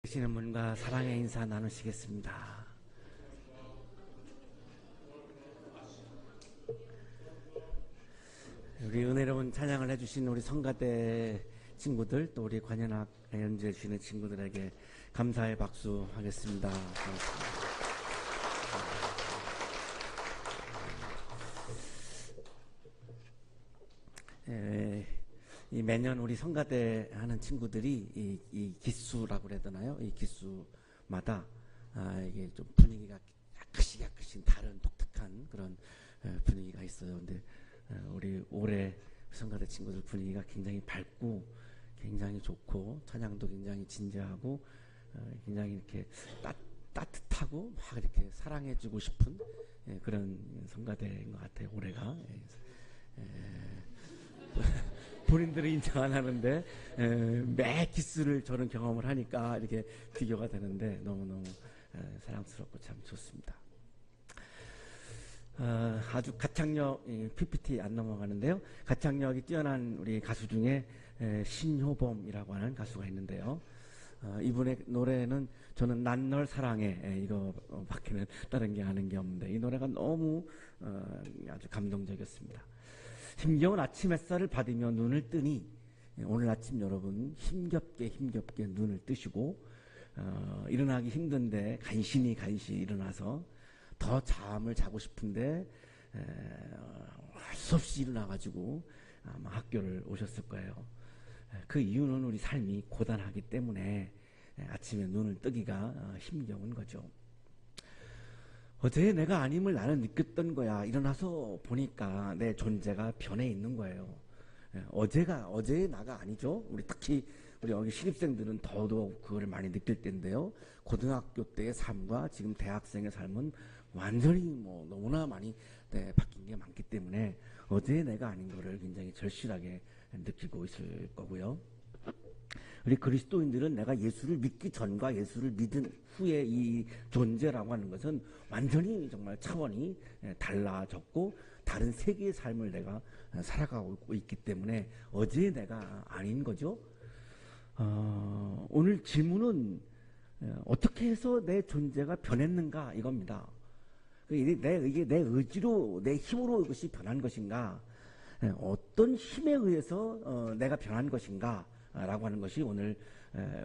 계시는 분과 사랑의 인사 나누시겠습니다. 우리 은혜로운 찬양을 해주신 우리 성가대 친구들, 또 우리 관현악 연주해 주시는 친구들에게 감사의 박수 하겠습니다. 고맙습니다. 이 매년 우리 성가대 하는 친구들이 이 기수라고 그래야 되나요? 이 기수마다 이게 좀 분위기가 약간씩 다른 독특한 그런 분위기가 있어요. 근데 우리 올해 성가대 친구들 분위기가 굉장히 밝고 굉장히 좋고 찬양도 굉장히 진지하고 굉장히 이렇게 따뜻하고 막 이렇게 사랑해주고 싶은 그런 성가대인 것 같아요. 올해가. 본인들은 인정 안 하는데 매 기수를 저는 경험을 하니까 이렇게 비교가 되는데 너무너무 사랑스럽고 참 좋습니다. 아주 가창력 PPT 안 넘어가는데요. 가창력이 뛰어난 우리 가수 중에 신효범이라고 하는 가수가 있는데요. 이분의 노래는 저는 난 널 사랑해 이거 밖에는 다른 게 아는 게 없는데 이 노래가 너무 아주 감동적이었습니다. 힘겨운 아침 햇살을 받으며 눈을 뜨니 오늘 아침 여러분 힘겹게 눈을 뜨시고 일어나기 힘든데 간신히 일어나서 더 잠을 자고 싶은데 할 수 없이 일어나가지고 아마 학교를 오셨을 거예요. 그 이유는 우리 삶이 고단하기 때문에 아침에 눈을 뜨기가 힘겨운 거죠. 어제 내가 아님을 나는 느꼈던 거야. 일어나서 보니까 내 존재가 변해 있는 거예요. 어제의 나가 아니죠. 우리 특히 우리 여기 신입생들은 더더욱 그걸 많이 느낄 텐데요. 고등학교 때의 삶과 지금 대학생의 삶은 완전히 너무나 많이 바뀐 게 많기 때문에 어제의 내가 아닌 거를 굉장히 절실하게 느끼고 있을 거고요. 우리 그리스도인들은 내가 예수를 믿기 전과 예수를 믿은 후에 이 존재라고 하는 것은 완전히 정말 차원이 달라졌고 다른 세계의 삶을 내가 살아가고 있기 때문에 어제의 내가 아닌 거죠. 오늘 질문은 어떻게 해서 내 존재가 변했는가 이겁니다. 이게 내 의지로 내 힘으로 이것이 변한 것인가, 어떤 힘에 의해서 내가 변한 것인가 라고 하는 것이 오늘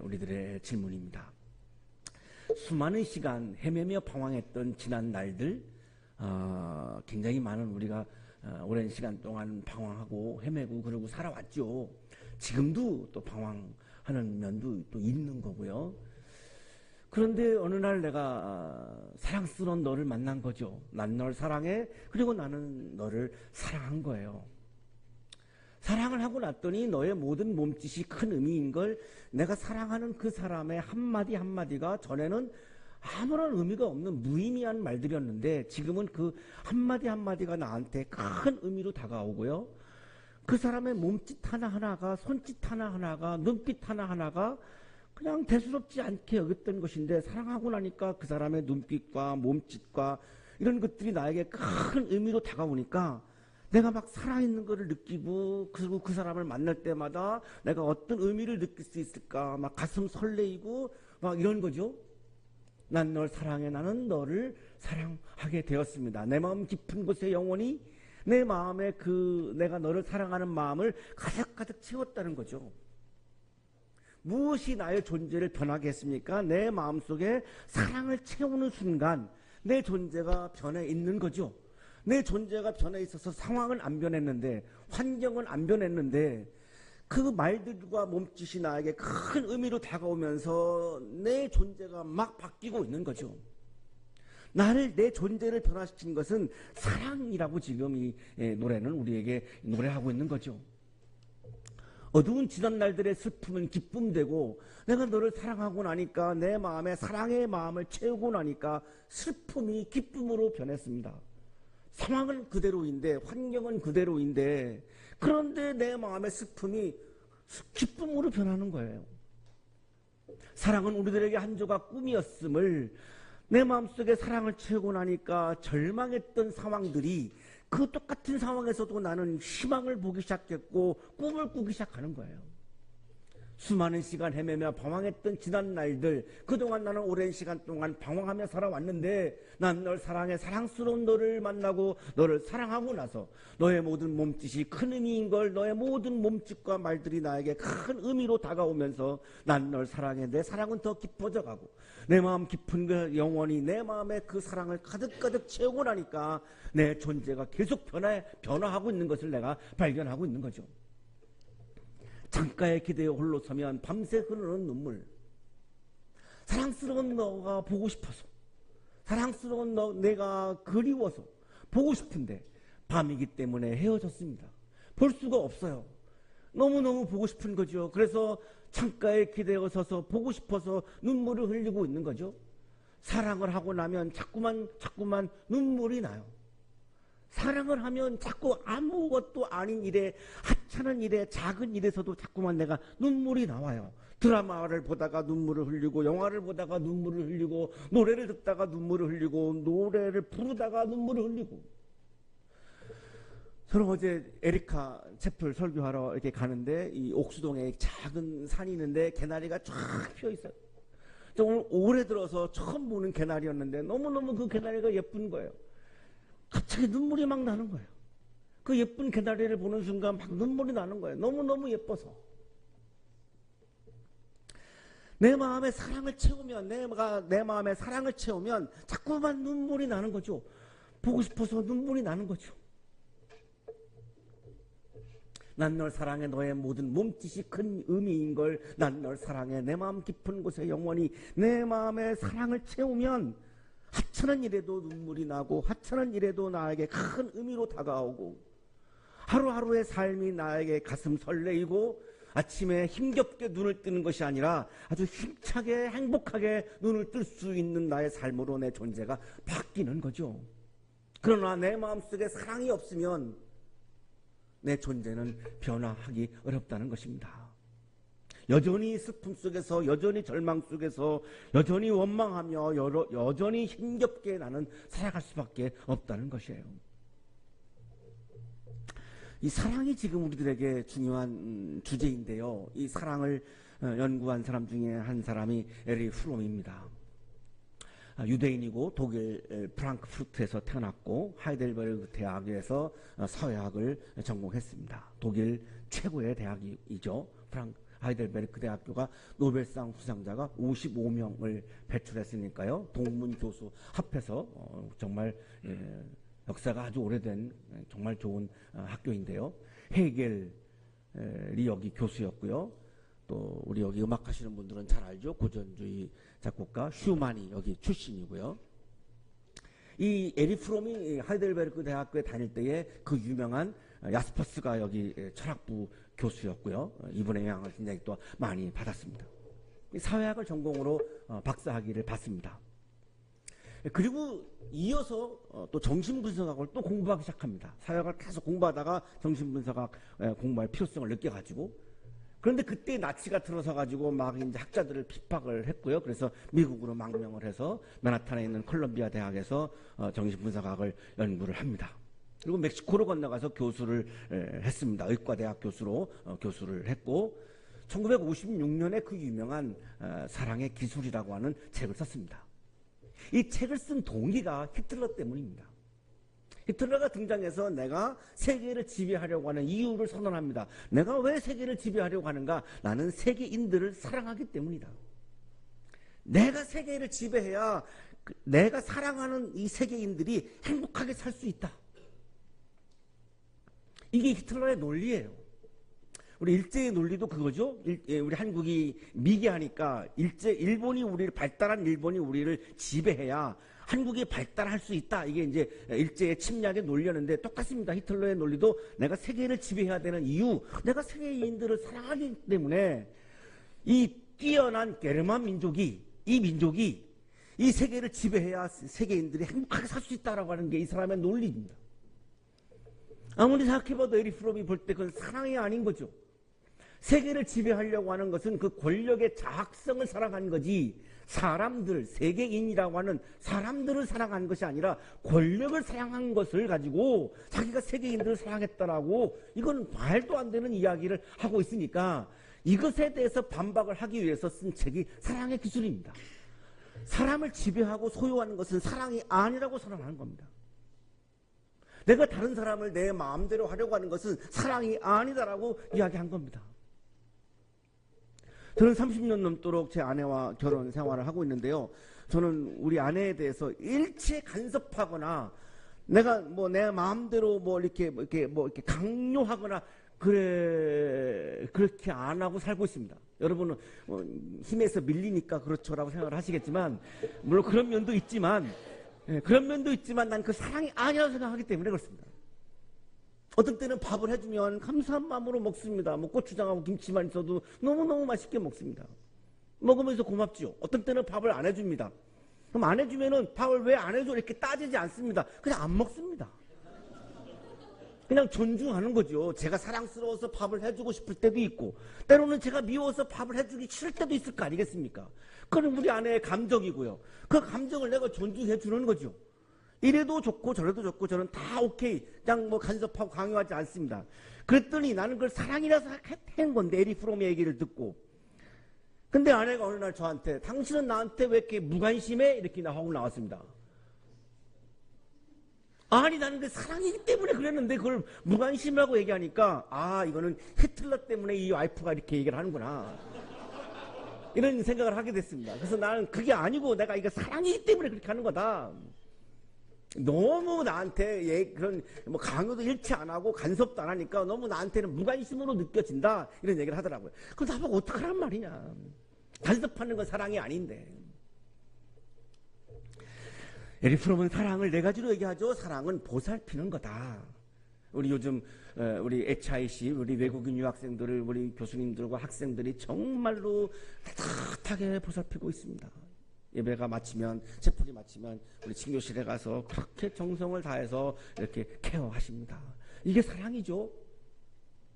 우리들의 질문입니다. 수많은 시간 헤매며 방황했던 지난 날들, 굉장히 많은 우리가 오랜 시간 동안 방황하고 헤매고 그러고 살아왔죠. 지금도 또 방황하는 면도 또 있는 거고요. 그런데 어느 날 내가 사랑스러운 너를 만난 거죠. 난 널 사랑해. 그리고 나는 너를 사랑한 거예요. 사랑을 하고 났더니 너의 모든 몸짓이 큰 의미인 걸 내가 사랑하는 그 사람의 한마디 한마디가 전에는 아무런 의미가 없는 무의미한 말들이었는데 지금은 그 한마디 한마디가 나한테 큰 의미로 다가오고요. 그 사람의 몸짓 하나하나가, 손짓 하나하나가, 눈빛 하나하나가 그냥 대수롭지 않게 여겼던 것인데 사랑하고 나니까 그 사람의 눈빛과 몸짓과 이런 것들이 나에게 큰 의미로 다가오니까 내가 막 살아있는 것을 느끼고 그리고 그 사람을 만날 때마다 내가 어떤 의미를 느낄 수 있을까 막 가슴 설레이고 막 이런 거죠. 난 널 사랑해. 나는 너를 사랑하게 되었습니다. 내 마음 깊은 곳에 영원히 내 마음에 내가 너를 사랑하는 마음을 가득가득 채웠다는 거죠. 무엇이 나의 존재를 변하게 했습니까? 내 마음속에 사랑을 채우는 순간 내 존재가 변해 있는 거죠. 내 존재가 변해 있어서 상황은 안 변했는데 환경은 안 변했는데 그 말들과 몸짓이 나에게 큰 의미로 다가오면서 내 존재가 막 바뀌고 있는 거죠. 내 존재를 변화시킨 것은 사랑이라고 지금 이 노래는 우리에게 노래하고 있는 거죠. 어두운 지난 날들의 슬픔은 기쁨 되고 내가 너를 사랑하고 나니까 내 마음에 사랑의 마음을 채우고 나니까 슬픔이 기쁨으로 변했습니다. 상황은 그대로인데 환경은 그대로인데 그런데 내 마음의 슬픔이 기쁨으로 변하는 거예요. 사랑은 우리들에게 한 조각 꿈이었음을 내 마음속에 사랑을 채우고 나니까 절망했던 상황들이 그 똑같은 상황에서도 나는 희망을 보기 시작했고 꿈을 꾸기 시작하는 거예요. 수많은 시간 헤매며 방황했던 지난 날들, 그동안 나는 오랜 시간 동안 방황하며 살아왔는데 난 널 사랑해. 사랑스러운 너를 만나고 너를 사랑하고 나서 너의 모든 몸짓이 큰 의미인 걸, 너의 모든 몸짓과 말들이 나에게 큰 의미로 다가오면서 난 널 사랑해. 내 사랑은 더 깊어져 가고 내 마음 깊은 그 영원히 내 마음에 그 사랑을 가득가득 채우고 나니까 내 존재가 계속 변화하고 있는 것을 내가 발견하고 있는 거죠. 창가에 기대어 홀로 서면 밤새 흐르는 눈물. 사랑스러운 너가 보고 싶어서, 사랑스러운 너 내가 그리워서 보고 싶은데 밤이기 때문에 헤어졌습니다. 볼 수가 없어요. 너무너무 보고 싶은 거죠. 그래서 창가에 기대어 서서 보고 싶어서 눈물을 흘리고 있는 거죠. 사랑을 하고 나면 자꾸만 눈물이 나요. 사랑을 하면 자꾸 아무것도 아닌 일에, 하찮은 일에, 작은 일에서도 자꾸만 내가 눈물이 나와요. 드라마를 보다가 눈물을 흘리고, 영화를 보다가 눈물을 흘리고, 노래를 듣다가 눈물을 흘리고, 노래를 부르다가 눈물을 흘리고. 저는 어제 에리카 채플 설교하러 이렇게 가는데 이 옥수동에 작은 산이 있는데 개나리가 쫙 피어 있어요. 저 오늘 올해 들어서 처음 보는 개나리였는데 너무너무 그 개나리가 예쁜 거예요. 갑자기 눈물이 막 나는 거예요. 그 예쁜 개나리를 보는 순간 막 눈물이 나는 거예요. 너무너무 예뻐서. 내 마음에 사랑을 채우면, 내 마음에 사랑을 채우면 자꾸만 눈물이 나는 거죠. 보고 싶어서 눈물이 나는 거죠. 난 널 사랑해. 너의 모든 몸짓이 큰 의미인 걸. 난 널 사랑해. 내 마음 깊은 곳에 영원히 내 마음에 사랑을 채우면 하찮은 일에도 눈물이 나고 하찮은 일에도 나에게 큰 의미로 다가오고 하루하루의 삶이 나에게 가슴 설레이고 아침에 힘겹게 눈을 뜨는 것이 아니라 아주 힘차게 행복하게 눈을 뜰 수 있는 나의 삶으로 내 존재가 바뀌는 거죠. 그러나 내 마음속에 사랑이 없으면 내 존재는 변화하기 어렵다는 것입니다. 여전히 슬픔 속에서, 여전히 절망 속에서, 여전히 원망하며 여전히 힘겹게 나는 살아갈 수밖에 없다는 것이에요. 이 사랑이 지금 우리들에게 중요한 주제인데요. 이 사랑을 연구한 사람 중에 한 사람이 에리 프롬입니다. 유대인이고 독일 프랑크푸르트에서 태어났고 하이델베르그 대학에서 사회학을 전공했습니다. 독일 최고의 대학이죠. 하이델베르크 대학교가 노벨상 수상자가 55명을 배출했으니까요. 동문 교수 합해서 정말 역사가 아주 오래된 정말 좋은 학교인데요. 헤겔이 여기 교수였고요. 또 우리 여기 음악 하시는 분들은 잘 알죠. 고전주의 작곡가 슈만이 여기 출신이고요. 이 에리 프롬이 하이델베르크 대학교에 다닐 때에 그 유명한 야스퍼스가 여기 철학부 교수였고요. 이분의 영향을 굉장히 또 많이 받았습니다. 사회학을 전공으로 박사학위를 받습니다. 그리고 이어서 또 정신분석학을 또 공부하기 시작합니다. 사회학을 계속 공부하다가 정신분석학 공부할 필요성을 느껴가지고, 그런데 그때 나치가 들어서가지고 막 이제 학자들을 핍박을 했고요. 그래서 미국으로 망명을 해서 맨하탄에 있는 콜롬비아 대학에서 정신분석학을 연구를 합니다. 그리고 멕시코로 건너가서 교수를 했습니다. 의과대학 교수로 교수를 했고 1956년에 그 유명한 사랑의 기술이라고 하는 책을 썼습니다. 이 책을 쓴 동기가 히틀러 때문입니다. 히틀러가 등장해서 내가 세계를 지배하려고 하는 이유를 선언합니다. 내가 왜 세계를 지배하려고 하는가? 나는 세계인들을 사랑하기 때문이다. 내가 세계를 지배해야 내가 사랑하는 이 세계인들이 행복하게 살 수 있다. 이게 히틀러의 논리예요. 우리 일제의 논리도 그거죠. 우리 한국이 미개하니까 일본이 우리를 발달한 일본이 우리를 지배해야 한국이 발달할 수 있다. 이게 이제 일제의 침략의 논리였는데 똑같습니다. 히틀러의 논리도 내가 세계를 지배해야 되는 이유, 내가 세계인들을 사랑하기 때문에 이 뛰어난 게르만 민족이 이 세계를 지배해야 세계인들이 행복하게 살 수 있다라고 하는 게 이 사람의 논리입니다. 아무리 생각해봐도 에리 프롬이 볼 때 그건 사랑이 아닌 거죠. 세계를 지배하려고 하는 것은 그 권력의 자학성을 사랑한 거지, 사람들, 세계인이라고 하는 사람들을 사랑한 것이 아니라 권력을 사랑한 것을 가지고 자기가 세계인들을 사랑했다라고, 이건 말도 안 되는 이야기를 하고 있으니까 이것에 대해서 반박을 하기 위해서 쓴 책이 사랑의 기술입니다. 사람을 지배하고 소유하는 것은 사랑이 아니라고 선언하는 겁니다. 내가 다른 사람을 내 마음대로 하려고 하는 것은 사랑이 아니다라고 이야기한 겁니다. 저는 30년 넘도록 제 아내와 결혼 생활을 하고 있는데요. 저는 우리 아내에 대해서 일체 간섭하거나 내가 뭐 내 마음대로 이렇게 강요하거나 그렇게 안 하고 살고 있습니다. 여러분은 힘에서 밀리니까 그렇죠라고 생각을 하시겠지만, 물론 그런 면도 있지만, 난 그 사랑이 아니라고 생각하기 때문에 그렇습니다. 어떤 때는 밥을 해주면 감사한 마음으로 먹습니다. 뭐 고추장하고 김치만 있어도 너무너무 맛있게 먹습니다. 먹으면서 고맙죠. 어떤 때는 밥을 안 해줍니다. 그럼 안 해주면은 밥을 왜 안 해줘? 이렇게 따지지 않습니다. 그냥 안 먹습니다. 그냥 존중하는 거죠. 제가 사랑스러워서 밥을 해주고 싶을 때도 있고, 때로는 제가 미워서 밥을 해주기 싫을 때도 있을 거 아니겠습니까? 그건 우리 아내의 감정이고요. 그 감정을 내가 존중해 주는 거죠. 이래도 좋고 저래도 좋고 저는 다 오케이. 그냥 뭐 간섭하고 강요하지 않습니다. 그랬더니 나는 그걸 사랑이라서 한 건데, 에리 프롬의 얘기를 듣고. 근데 아내가 어느 날 저한테, 당신은 나한테 왜 이렇게 무관심해? 이렇게 하고 나왔습니다. 아니, 나는 그 사랑이기 때문에 그랬는데 그걸 무관심이라고 얘기하니까, 아, 이거는 히틀러 때문에 이 와이프가 이렇게 얘기를 하는구나, 이런 생각을 하게 됐습니다. 그래서 나는 그게 아니고 내가 이거 사랑이기 때문에 그렇게 하는 거다. 너무 나한테 그런 뭐 강요도 일치 안 하고 간섭도 안 하니까 너무 나한테는 무관심으로 느껴진다, 이런 얘기를 하더라고요. 그럼 나보고 어떡하란 말이냐. 간섭하는 건 사랑이 아닌데. 에리 프롬은 사랑을 네 가지로 얘기하죠. 사랑은 보살피는 거다. 우리 요즘 우리 HIC, 우리 외국인 유학생들을 우리 교수님들과 학생들이 정말로 따뜻하게 보살피고 있습니다. 예배가 마치면, 채플이 마치면 우리 친교실에 가서 그렇게 정성을 다해서 이렇게 케어하십니다. 이게 사랑이죠.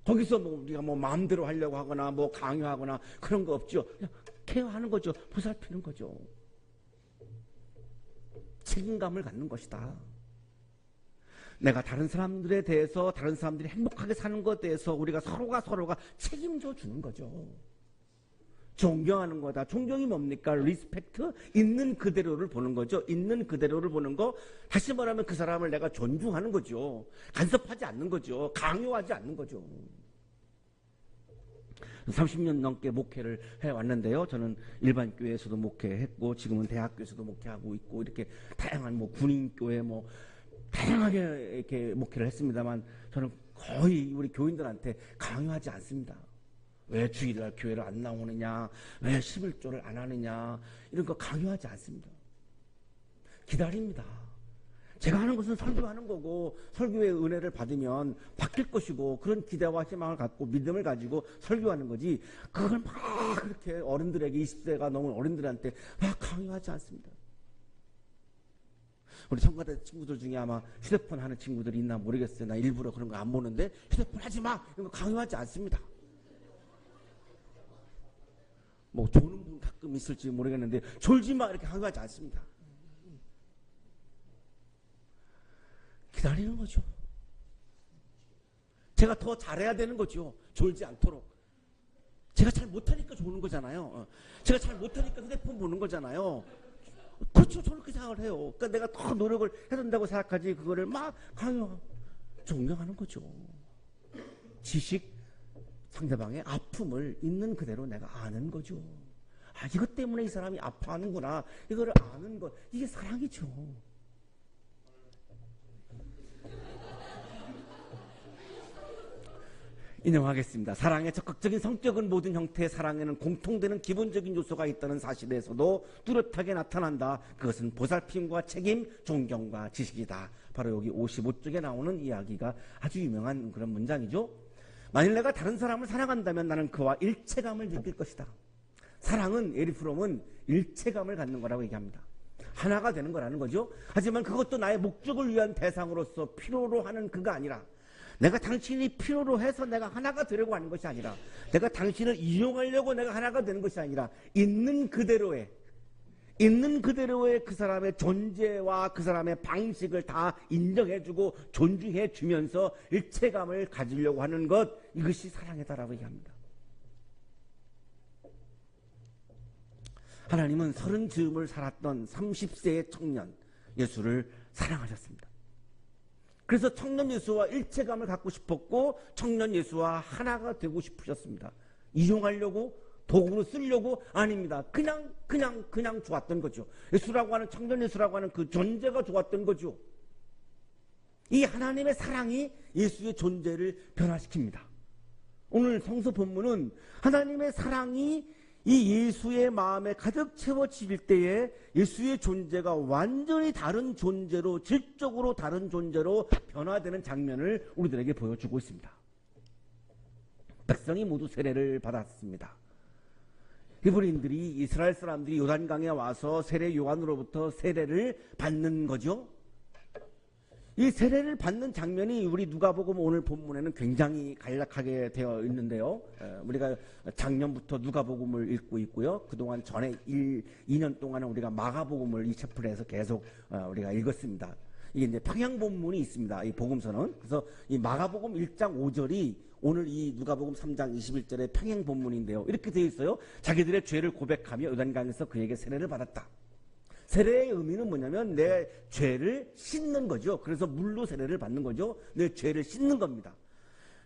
거기서 뭐 우리가 뭐 마음대로 하려고 하거나 뭐 강요하거나 그런 거 없죠. 그냥 케어하는 거죠. 보살피는 거죠. 책임감을 갖는 것이다. 내가 다른 사람들에 대해서, 다른 사람들이 행복하게 사는 것에 대해서 우리가 서로가 책임져 주는 거죠. 존경하는 거다. 존경이 뭡니까? 리스펙트? 있는 그대로를 보는 거죠. 있는 그대로를 보는 거. 다시 말하면 그 사람을 내가 존중하는 거죠. 간섭하지 않는 거죠. 강요하지 않는 거죠. 30년 넘게 목회를 해왔는데요. 저는 일반 교회에서도 목회했고, 지금은 대학교에서도 목회하고 있고, 이렇게 다양한 뭐 군인교회 뭐 다양하게 이렇게 목회를 했습니다만, 저는 거의 우리 교인들한테 강요하지 않습니다. 왜 주일날 교회를 안 나오느냐, 왜 11조를 안 하느냐, 이런 거 강요하지 않습니다. 기다립니다. 제가 하는 것은 설교하는 거고, 설교의 은혜를 받으면 바뀔 것이고, 그런 기대와 희망을 갖고 믿음을 가지고 설교하는 거지, 그걸 막 그렇게 어른들에게, 20대가 넘은 어른들한테 막 강요하지 않습니다. 우리 청가대 친구들 중에 아마 휴대폰 하는 친구들이 있나 모르겠어요. 나 일부러 그런 거 안 보는데, 휴대폰 하지 마! 이런 거 강요하지 않습니다. 뭐 조는 분 가끔 있을지 모르겠는데, 졸지 마! 이렇게 강요하지 않습니다. 기다리는 거죠. 제가 더 잘해야 되는 거죠. 졸지 않도록. 제가 잘 못하니까 조는 거잖아요. 제가 잘 못하니까 휴대폰 보는 거잖아요. 그렇죠. 저는 그렇게 생각을 해요. 그러니까 내가 더 노력을 해야 된다고 생각하지, 그거를 막 강요하고. 존경하는 거죠. 지식, 상대방의 아픔을 있는 그대로 내가 아는 거죠. 아, 이것 때문에 이 사람이 아파하는구나, 이거를 아는 것, 이게 사랑이죠. 인용하겠습니다. 사랑의 적극적인 성격은 모든 형태의 사랑에는 공통되는 기본적인 요소가 있다는 사실에서도 뚜렷하게 나타난다. 그것은 보살핌과 책임, 존경과 지식이다. 바로 여기 55쪽에 나오는 이야기가 아주 유명한 그런 문장이죠. 만일 내가 다른 사람을 사랑한다면 나는 그와 일체감을 느낄 것이다. 사랑은, 에리 프롬은 일체감을 갖는 거라고 얘기합니다. 하나가 되는 거라는 거죠. 하지만 그것도 나의 목적을 위한 대상으로서 필요로 하는 그가 아니라, 내가 당신이 필요로 해서 내가 하나가 되려고 하는 것이 아니라, 내가 당신을 이용하려고 내가 하나가 되는 것이 아니라, 있는 그대로의 그 사람의 존재와 그 사람의 방식을 다 인정해주고 존중해주면서 일체감을 가지려고 하는 것, 이것이 사랑이다라고 얘기합니다. 하나님은 30 즈음을 살았던 30세의 청년 예수를 사랑하셨습니다. 그래서 청년 예수와 일체감을 갖고 싶었고 청년 예수와 하나가 되고 싶으셨습니다. 이용하려고, 도구로 쓰려고? 아닙니다. 그냥 좋았던 거죠. 예수라고 하는, 청년 예수라고 하는 그 존재가 좋았던 거죠. 이 하나님의 사랑이 예수의 존재를 변화시킵니다. 오늘 성서 본문은 하나님의 사랑이 이 예수의 마음에 가득 채워질 때에 예수의 존재가 완전히 다른 존재로, 질적으로 다른 존재로 변화되는 장면을 우리들에게 보여주고 있습니다. 백성이 모두 세례를 받았습니다. 히브리인들이, 이스라엘 사람들이 요단강에 와서 세례 요한으로부터 세례를 받는 거죠. 이 세례를 받는 장면이 우리 누가복음 오늘 본문에는 굉장히 간략하게 되어 있는데요. 우리가 작년부터 누가복음을 읽고 있고요. 그동안 전에 2년 동안은 우리가 마가복음을 이 챕터에서 계속 우리가 읽었습니다. 이게 이제 평양 본문이 있습니다. 이 복음서는. 그래서 이 마가복음 1장 5절이 오늘 이 누가복음 3장 21절의 평행 본문인데요. 이렇게 되어 있어요. 자기들의 죄를 고백하며 요단강에서 그에게 세례를 받았다. 세례의 의미는 뭐냐면 내 죄를 씻는 거죠. 그래서 물로 세례를 받는 거죠. 내 죄를 씻는 겁니다.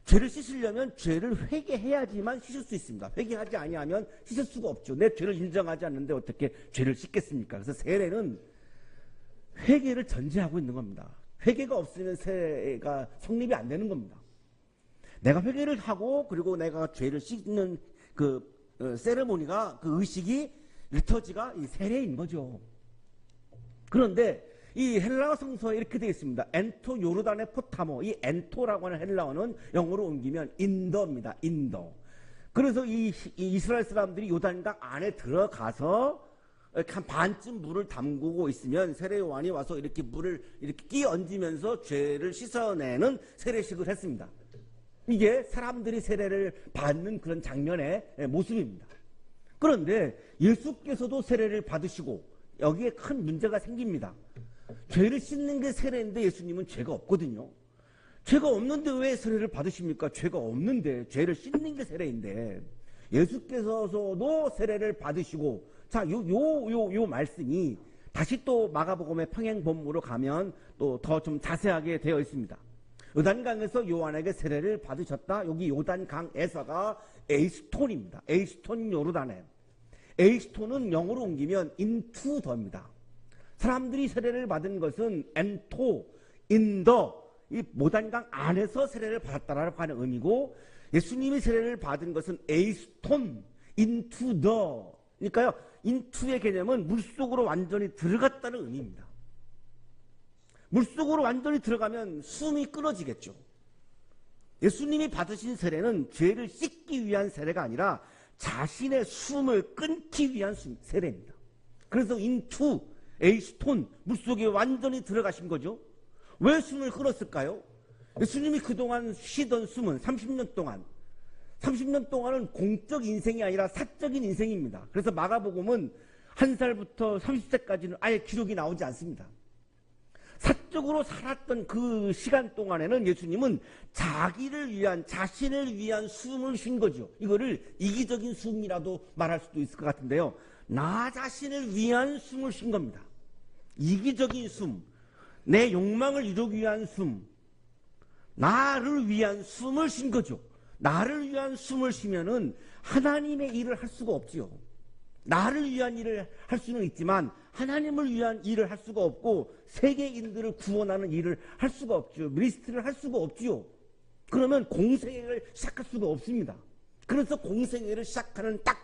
죄를 씻으려면 죄를 회개해야지만 씻을 수 있습니다. 회개하지 아니하면 씻을 수가 없죠. 내 죄를 인정하지 않는데 어떻게 죄를 씻겠습니까? 그래서 세례는 회개를 전제하고 있는 겁니다. 회개가 없으면 세례가 성립이 안 되는 겁니다. 내가 회개를 하고 그리고 내가 죄를 씻는 그 세레모니가, 그 의식이, 리터지가 이 세례인 거죠. 그런데 이 헬라어 성서에 이렇게 되어 있습니다. 엔토 요르단의 포타모. 이 엔토라고 하는 헬라어는 영어로 옮기면 인더입니다. 인더. 그래서 이 이스라엘 사람들이 요단강 안에 들어가서 한 반쯤 물을 담그고 있으면 세례 요한이 와서 이렇게 물을 이렇게 끼 얹으면서 죄를 씻어내는 세례식을 했습니다. 이게 사람들이 세례를 받는 그런 장면의 모습입니다. 그런데 예수께서도 세례를 받으시고 여기에 큰 문제가 생깁니다. 죄를 씻는 게 세례인데 예수님은 죄가 없거든요. 죄가 없는데 왜 세례를 받으십니까? 죄가 없는데 죄를 씻는 게 세례인데 예수께서도 세례를 받으시고, 자, 요 말씀이 다시 또 마가복음의 평행 본문으로 가면 또 더 좀 자세하게 되어 있습니다. 요단강에서 요한에게 세례를 받으셨다. 여기 요단강에서가 에이스톤입니다. 에이스톤 요르단에. 에이스톤은 영어로 옮기면 into the입니다. 사람들이 세례를 받은 것은 엔토, 인더, 이 모단강 안에서 세례를 받았다라고 하는 의미고, 예수님이 세례를 받은 것은 에이스톤, into the. 그러니까요, into의 개념은 물속으로 완전히 들어갔다는 의미입니다. 물속으로 완전히 들어가면 숨이 끊어지겠죠. 예수님이 받으신 세례는 죄를 씻기 위한 세례가 아니라 자신의 숨을 끊기 위한 세례입니다. 그래서 into, 에이스톤, 물속에 완전히 들어가신 거죠. 왜 숨을 끊었을까요? 예수님이 그동안 쉬던 숨은 30년 동안은 공적 인생이 아니라 사적인 인생입니다. 그래서 마가복음은 1살부터 30세까지는 아예 기록이 나오지 않습니다. 사적으로 살았던 그 시간 동안에는 예수님은 자기를 위한, 자신을 위한 숨을 쉰 거죠. 이거를 이기적인 숨이라도 말할 수도 있을 것 같은데요. 나 자신을 위한 숨을 쉰 겁니다. 이기적인 숨, 내 욕망을 이루기 위한 숨, 나를 위한 숨을 쉰 거죠. 나를 위한 숨을 쉬면은 하나님의 일을 할 수가 없지요. 나를 위한 일을 할 수는 있지만 하나님을 위한 일을 할 수가 없고 세계인들을 구원하는 일을 할 수가 없죠. 미니스트리를 할 수가 없지요. 그러면 공생애를 시작할 수가 없습니다. 그래서 공생애를 시작하는 딱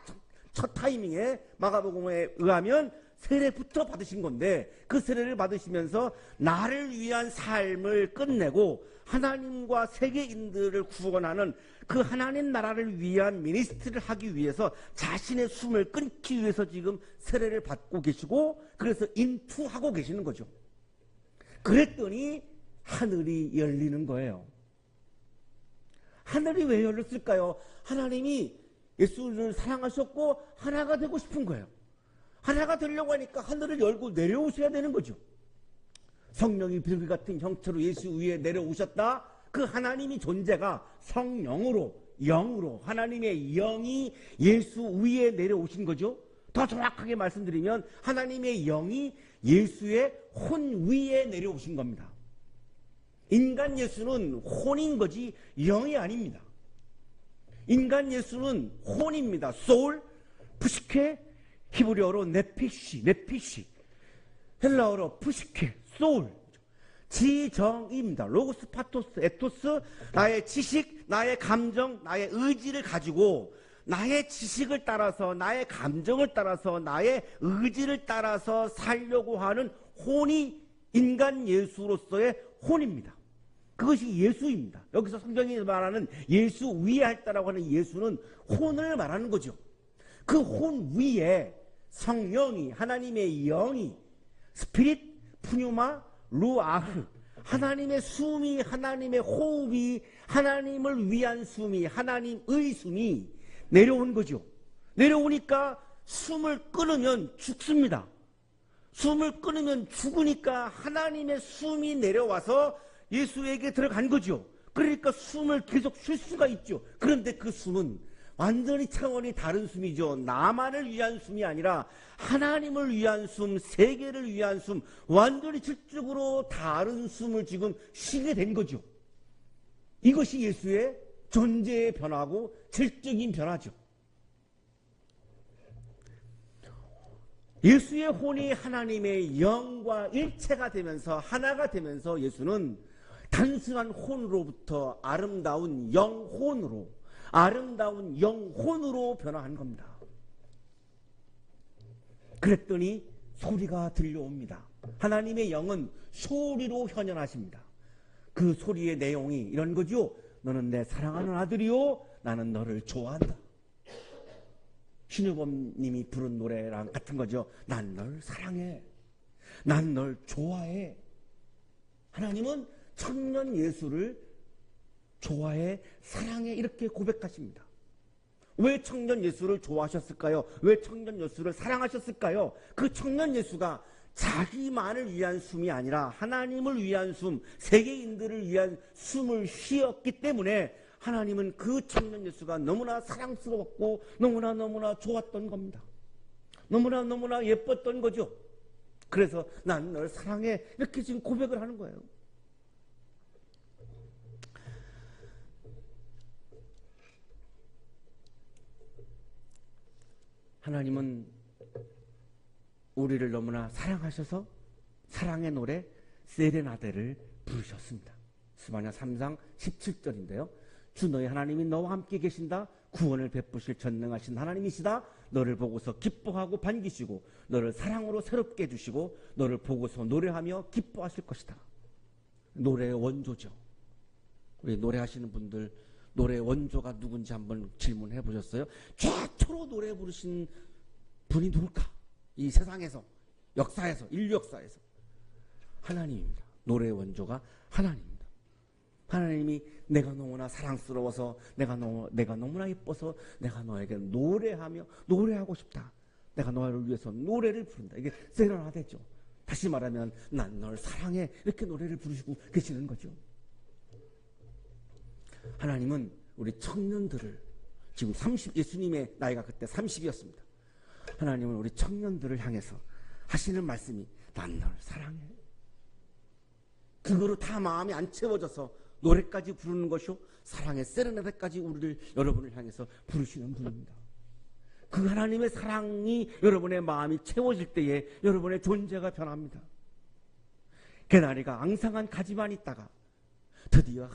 첫 타이밍에 마가복음에 의하면 세례부터 받으신 건데, 그 세례를 받으시면서 나를 위한 삶을 끝내고 하나님과 세계인들을 구원하는 그 하나님 나라를 위한 미니스트리를 하기 위해서 자신의 숨을 끊기 위해서 지금 세례를 받고 계시고, 그래서 인투하고 계시는 거죠. 그랬더니 하늘이 열리는 거예요. 하늘이 왜 열렸을까요? 하나님이 예수를 사랑하셨고 하나가 되고 싶은 거예요. 하나가 되려고 하니까 하늘을 열고 내려오셔야 되는 거죠. 성령이 비둘기 같은 형체로 예수 위에 내려오셨다. 그 하나님이 존재가 성령으로, 영으로, 하나님의 영이 예수 위에 내려오신 거죠. 더 정확하게 말씀드리면 하나님의 영이 예수의 혼 위에 내려오신 겁니다. 인간 예수는 혼인 거지 영이 아닙니다. 인간 예수는 혼입니다. 소울, 푸시케, 히브리어로 네피시, 헬라어로 푸시케, 소울, 지정입니다. 로고스, 파토스, 에토스, 나의 지식, 나의 감정, 나의 의지를 가지고 나의 지식을 따라서, 나의 감정을 따라서, 나의 의지를 따라서 살려고 하는 혼이 인간 예수로서의 혼입니다. 그것이 예수입니다. 여기서 성경이 말하는 예수 위에 할다라고 하는 예수는 혼을 말하는 거죠. 그 혼 위에 성령이, 하나님의 영이, 스피릿, 푸뉴마, 루아흐, 하나님의 숨이, 하나님의 호흡이, 하나님을 위한 숨이, 하나님의 숨이 내려온 거죠. 내려오니까 숨을 끊으면 죽습니다. 숨을 끊으면 죽으니까 하나님의 숨이 내려와서 예수에게 들어간 거죠. 그러니까 숨을 계속 쉴 수가 있죠. 그런데 그 숨은 완전히 차원이 다른 숨이죠. 나만을 위한 숨이 아니라 하나님을 위한 숨, 세계를 위한 숨, 완전히 질적으로 다른 숨을 지금 쉬게 된 거죠. 이것이 예수의 존재의 변화고 질적인 변화죠. 예수의 혼이 하나님의 영과 일체가 되면서 하나가 되면서 예수는 단순한 혼으로부터 아름다운 영혼으로, 아름다운 영혼으로 변화한 겁니다. 그랬더니 소리가 들려옵니다. 하나님의 영은 소리로 현현하십니다. 그 소리의 내용이 이런 거죠. 너는 내 사랑하는 아들이요, 나는 너를 좋아한다. 신유범님이 부른 노래랑 같은 거죠. 난 널 사랑해, 난 널 좋아해. 하나님은 청년 예수를 좋아해, 사랑해, 이렇게 고백하십니다. 왜 청년 예수를 좋아하셨을까요? 왜 청년 예수를 사랑하셨을까요? 그 청년 예수가 자기만을 위한 숨이 아니라 하나님을 위한 숨, 세계인들을 위한 숨을 쉬었기 때문에 하나님은 그 청년 예수가 너무나 사랑스러웠고 너무나 좋았던 겁니다. 너무나 예뻤던 거죠. 그래서 난 널 사랑해, 이렇게 지금 고백을 하는 거예요. 하나님은 우리를 너무나 사랑하셔서 사랑의 노래 세레나데를 부르셨습니다. 스바냐 3장 17절인데요. 주 너희 하나님이 너와 함께 계신다. 구원을 베푸실 전능하신 하나님이시다. 너를 보고서 기뻐하고 반기시고 너를 사랑으로 새롭게 해주시고 너를 보고서 노래하며 기뻐하실 것이다. 노래의 원조죠. 우리 노래하시는 분들 노래의 원조가 누군지 한번 질문해 보셨어요? 최초로 노래 부르신 분이 누굴까? 이 세상에서, 역사에서, 인류 역사에서 하나님입니다. 노래의 원조가 하나님입니다. 하나님이 내가 너무나 사랑스러워서, 내가 너무나 예뻐서 내가 너에게 노래하고 싶다. 내가 너를 위해서 노래를 부른다. 이게 세레나데죠. 다시 말하면 난 널 사랑해, 이렇게 노래를 부르시고 계시는 거죠. 하나님은 우리 청년들을, 지금 예수님의 나이가 그때 30이었습니다. 하나님은 우리 청년들을 향해서 하시는 말씀이 난 널 사랑해. 그거로 다 마음이 안 채워져서 노래까지 부르는 것이요, 사랑의 세레나데까지 여러분을 향해서 부르시는 분입니다. 그 하나님의 사랑이 여러분의 마음이 채워질 때에 여러분의 존재가 변합니다. 개나리가 앙상한 가지만 있다가 드디어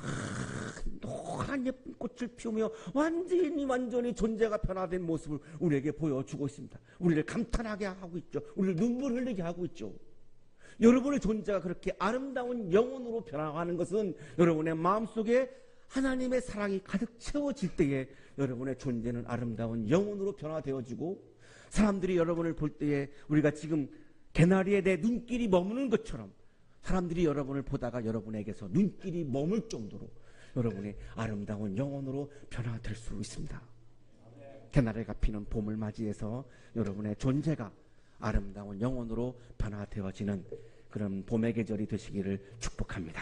노란 예쁜 꽃을 피우며 완전히 존재가 변화된 모습을 우리에게 보여주고 있습니다. 우리를 감탄하게 하고 있죠. 우리를 눈물 흘리게 하고 있죠. 여러분의 존재가 그렇게 아름다운 영혼으로 변화하는 것은 여러분의 마음속에 하나님의 사랑이 가득 채워질 때에 여러분의 존재는 아름다운 영혼으로 변화되어지고, 사람들이 여러분을 볼 때에 우리가 지금 개나리에 내 눈길이 머무는 것처럼 사람들이 여러분을 보다가 여러분에게서 눈길이 머물 정도로 여러분의 아름다운 영혼으로 변화될 수 있습니다. 개나리가 피는 봄을 맞이해서 여러분의 존재가 아름다운 영혼으로 변화되어지는 그런 봄의 계절이 되시기를 축복합니다.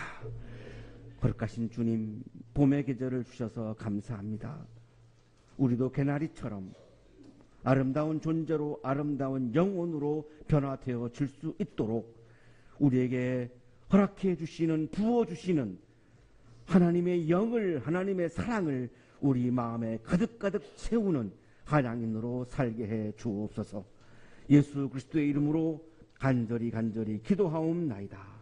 거룩하신 주님, 봄의 계절을 주셔서 감사합니다. 우리도 개나리처럼 아름다운 존재로 아름다운 영혼으로 변화되어 질 수 있도록 우리에게 허락해 주시는, 부어 주시는 하나님의 영을, 하나님의 사랑을 우리 마음에 가득가득 채우는 한양인으로 살게 해 주옵소서. 예수 그리스도의 이름으로 간절히 기도하옵나이다.